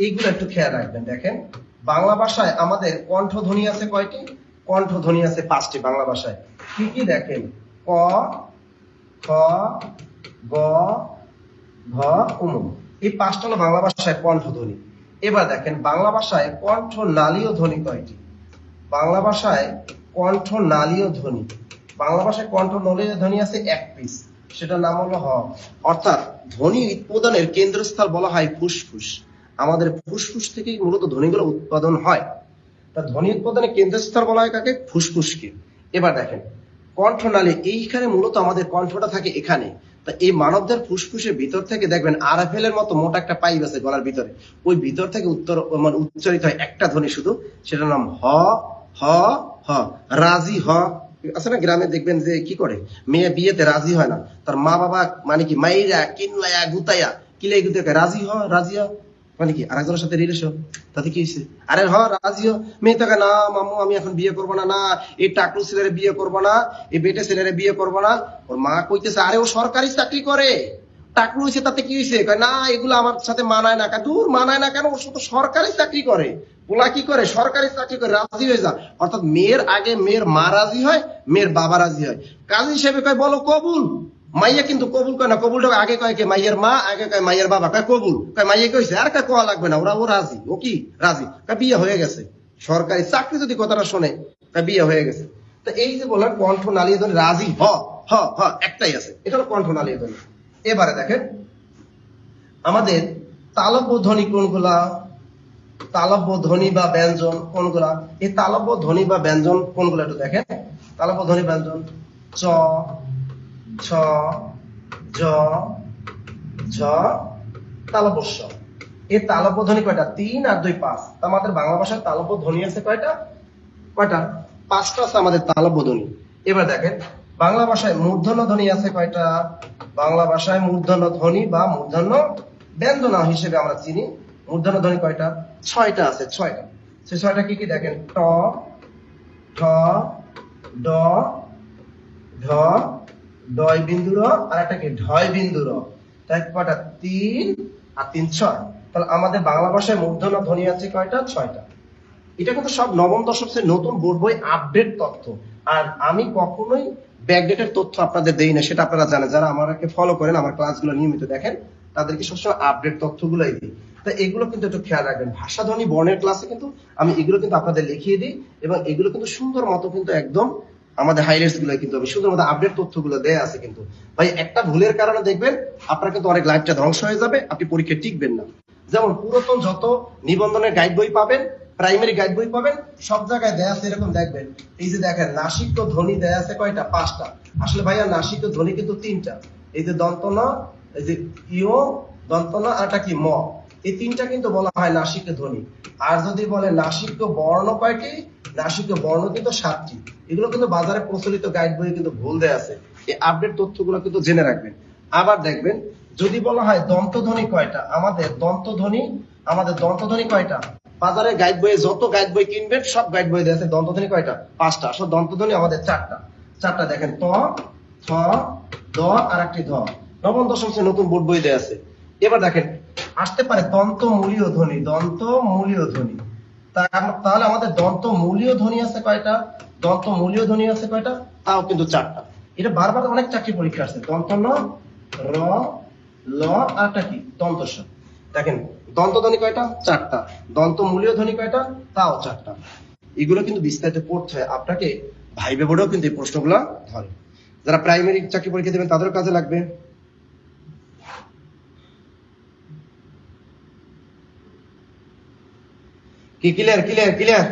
এইগুলো একটু খেয়াল রাখবেন। দেখেন বাংলা ভাষায় আমাদের কণ্ঠধ্বনি আছে কয়টি? কণ্ঠধ্বনি আছে 5টি বাংলা ভাষায়। কি কি দেখেন? ক, খ, গ, ঘ, উম। এই 5টা হলো বাংলা ভাষায় কণ্ঠধ্বনি। এবার দেখেন বাংলা ভাষায় কণ্ঠ নালীয় ধ্বনি কয়টি? বাংলা ভাষায় কণ্ঠ নালীয় ধ্বনি, বাংলা ভাষায় কণ্ঠ নালীয় ধ্বনি আছে 1 পিস, সেটার নাম হলো হ। অর্থাৎ ধ্বনি উৎপাদনের কেন্দ্রস্থল বলা হয় ফুসফুস। আমাদের ফুসফুস থেকেই মূলত ধ্বনিগুলো উৎপাদন হয়। তা ধ্বনি উৎপাদনের কেন্দ্রস্থল বলা হয় কাকে? ফুসফুসকে। এবার দেখেন কণ্ঠনালী, এইখানে মূলত আমাদের কণ্ঠটা থাকে এখানে। তা এই মানবদের ফুসফুসের ভিতর থেকে দেখবেন আরএফএল এর মতো মোটা একটা পাইপ আছে গলার ভিতরে, ওই ভিতর থেকে উচ্চারিত হয় একটা ধ্বনি শুধু, সেটার নাম হ। হ, হ। রাজি হ আছে না, গ্রামে দেখবেন যে কি করে, মেয়ে বিয়েতে রাজি হয় না, তার মা বাবা মানে কি মাইরা কিনলায়া গুতাইয়া কিলাই গুতাইয়া রাজি হ, রাজি হ মানে কি আরেকজনের সাথে রিলেশন, তাতে কি হয়েছে? আরে হ রাজি হ। মেয়ে থাকে না মামু আমি এখন বিয়ে করবো না, না এই টাকলু ছেলেরে বিয়ে করবো না, এই বেটে ছেলেরে বিয়ে করবো না। ওর মা কইতেছে আরে ও সরকারি চাকরি করে, টাকলু হয়েছে তাতে কি হয়েছে? না এগুলো আমার সাথে মানায় না। দূর মানায় না কেন, ওর সাথে সরকারি চাকরি করে, পোলা কি করে সরকারি চাকরি করে, রাজি হয়ে যা। অর্থাৎ মেয়ের আগে মেয়ের মা রাজি হয়, মেয়ের বাবা রাজি হয়। কাজী হিসেবে কয় বলো কবুল, মাইয়া কিন্তু কবুল কয় না, কবুলটা আগে কয় কে মাইয়ের মা, আগে কয় মাইয়ের বাবা, কয় কবুল, কয় মাইয়া কইছে আর কয় কোয়া লাগবে না, ওরা ও রাজি, ও কি রাজি, কয় বিয়ে হয়ে গেছে। সরকারি চাকরি যদি কথাটা শোনে কয় বিয়ে হয়ে গেছে। তো এই যে বললাম কণ্ঠ নালীয় ধ্বনি রাজি হ, হ, হ একটাই আছে, এটা হলো কণ্ঠ নালীয় ধ্বনি। এবারে দেখেন আমাদের তালব্য ধ্বনি কোনগুলা? তালব্য ধ্বনি বা ব্যঞ্জন কোনগুলা? এই তালব্য ধ্বনি বা ব্যঞ্জন কোনগুলা একটু দেখেন। তালব্য ধ্বনি ব্যঞ্জন চ, ছ, জ, ঝ, তালব্য স। এই তালব্য ধ্বনি কয়টা? 3 আর 2 5। আমাদের বাংলা ভাষায় তালব্য ধ্বনি আছে কয়টা? কয়টা? 5টা আছে আমাদের তালব্য ধ্বনি। এবার দেখেন বাংলা ভাষায় মূর্ধন্য ধ্বনি আছে কয়টা? বাংলা ভাষায় মূর্ধন্য ধ্বনি বা মূর্ধন্য ব্যঞ্জনা হিসেবে আমরা চিনি, মূর্ধন্য ধ্বনি কয়টা? 6টা আছে, 6টা। সেই 6টা কি কি দেখেন? ট, ঠ, ড, ঢ, ডয় বিন্দু র, আর একটা কি ঢয় বিন্দু র। তাই কয়টা? 3 আর 3 6। তাহলে আমাদের বাংলা ভাষায় মূর্ধন্য ধ্বনি আছে কয়টা? 6টা। এটা কিন্তু সব নবম দশম শ্রেণীর নতুন বোর্ড বই আপডেট তথ্য। আর আমি কখনোই ব্যাকডেটের তথ্য আপনাদের দেই না, সেটা আপনারা জানেন। যারা আমাকে ফলো করেন, আমার ক্লাসগুলো নিয়মিত দেখেন, তাদেরকে সবসময় আপডেট তথ্যগুলোই দিই। তো এগুলো কিন্তু একটু খেয়াল রাখবেন। ভাষা ধ্বনি বর্ণের ক্লাসে কিন্তু আমি এগুলো কিন্তু আপনাদের লিখিয়ে দিই, এবং এগুলো কিন্তু সুন্দর মতো কিন্তু একদম আমাদের হাইলাইটস গুলো কিন্তু আমি সুন্দর মতো আপডেট তথ্যগুলো দেয়া আছে কিন্তু। ভাই একটা ভুলের কারণে দেখবেন আপনার কিন্তু অনেক লাইফটা ধ্বংস হয়ে যাবে, আপনি পরীক্ষায় টিকবেন না। যেমন পুরাতন যত নিবন্ধনের গাইড বই পাবেন, প্রাইমারি গাইড বই পাবেন, সব জায়গায় দেয়া আছে এরকম দেখবেন। এই যে দেখেন নাসিক্য ধ্বনি দেয়া আছে কয়টা? 5টা। আসলে ভাইয়া নাসিক্য ধ্বনি কিন্তু 3টা। এই যে দন্ত ন, এই যে ইও, দন্ত ন, আরটা কি ম, এই 3টা কিন্তু বলা হয় নাসিক্য ধ্বনি। আর যদি বলে নাসিক্য বর্ণ কয়টি? নাসিক্য বর্ণ কিন্তু 7টি। এগুলো কিন্তু বাজারে প্রচলিত গাইড বইয়ে কিন্তু ভুল দেয়া আছে, এই আপডেট তথ্যগুলো কিন্তু জেনে রাখবেন। আবার দেখবেন যদি বলা হয় দন্তধ্বনি কয়টা? আমাদের দন্তধ্বনি কয়টা? বাজারে গাইড বইয়ে যত গাইড বই কিনবেন সব গাইড বই দেয়া আছে দন্তধ্বনি কয়টা? 5টা। আসলে দন্তধ্বনি আমাদের 4টা। 4টা দেখেন ত, থ, দ আর একটি ধ। নবম দশম শ্রেণীর নতুন বোর্ড বই দেয়া আছে। এবার দেখেন আসতে পারে দন্তমূলীয় ধ্বনি, দন্তমূলীয় ধ্বনি। তাহলে আমাদের দন্তমূলীয় ধ্বনি আছে কয়টা? দন্তমূলীয় ধ্বনি আছে কয়টা? তাও কিন্তু 4টা। এটা বারবার অনেক চাকরি পরীক্ষা আসছে। দন্ত ন, র, ল আর একটা কি দন্ত স। দেখেন দন্তধ্বনি কয়টা? 4টা। দন্তমূলীয় ধ্বনি কয়টা? তাও 4টা। এগুলো কিন্তু বিস্তারিত পড়তে হয় আপনাকে, ভাইবে বোর্ডেও কিন্তু এই প্রশ্নগুলো ধরে। যারা প্রাইমারি চাকরি পরীক্ষা দেবেন তাদের কাজে লাগবে। কি ক্লিয়ার? ক্লিয়ার? ক্লিয়ার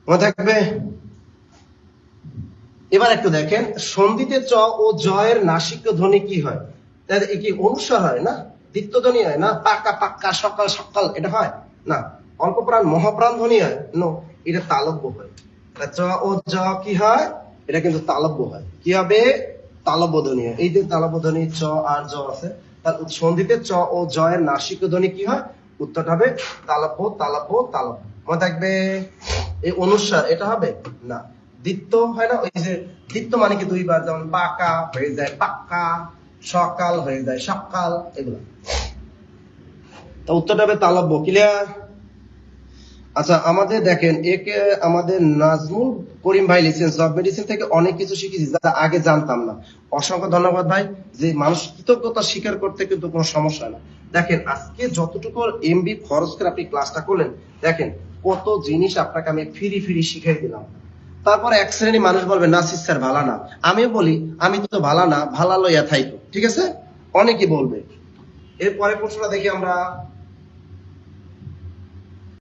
মনে থাকবে। এবার একটু দেখেন সন্ধিতে চ ও জয়ের নাসিক্য ধ্বনি কি হয়? তাহলে কি অনুস্বার হয় না? দ্বিত্ব ধ্বনি হয় না? পাকা পাক্কা, সকাল সকাল এটা হয় না? অল্প প্রাণ মহাপ্রাণ ধ্বনি হয়? নো, এটা তালব্য হয়। চ ও জ কি হয়? এটা কিন্তু তালব্য হয়। কি হবে? তালব্য ধ্বনি হয়। এই যে তালব্য ধ্বনি চ আর জ আছে, তার সন্ধিতে চ ও জয়ের নাসিক্য ধ্বনি কি হয়? উত্তরটা হবে তালব্য, তালব্য, তালব্য। মনে থাকবে। এই অনুস্বার এটা হবে না। দ্বিত্ব হয় না? ওই যে দ্বিত্ব মানে কি দুইবার, যেমন পাকা হয়ে যায় পাক্কা, সকাল হয়ে যায় সকাল, এগুলো। তো উত্তরটা হবে তালব্য। ক্লিয়ার? আচ্ছা আমাদের দেখেন একে আমাদের নাজমুল করিম ভাই লিখছেন জব মেডিসিন থেকে অনেক কিছু শিখেছি যা আগে জানতাম না। অসংখ্য ধন্যবাদ ভাই। যে মানুষ কৃতজ্ঞতা স্বীকার করতে কিন্তু কোনো সমস্যা না। দেখেন আজকে যতটুকু এমবি খরচ করে আপনি ক্লাসটা করলেন, দেখেন কত জিনিস আপনাকে আমি ফ্রি শিখাই দিলাম। তারপর এক শ্রেণী মানুষ বলবে নাসির স্যার ভালা না। আমিও বলি আমি তো ভালা না, ভালা লইয়া থাইকো। ঠিক আছে, অনেকে বলবে। এরপরে প্রশ্নটা দেখি আমরা।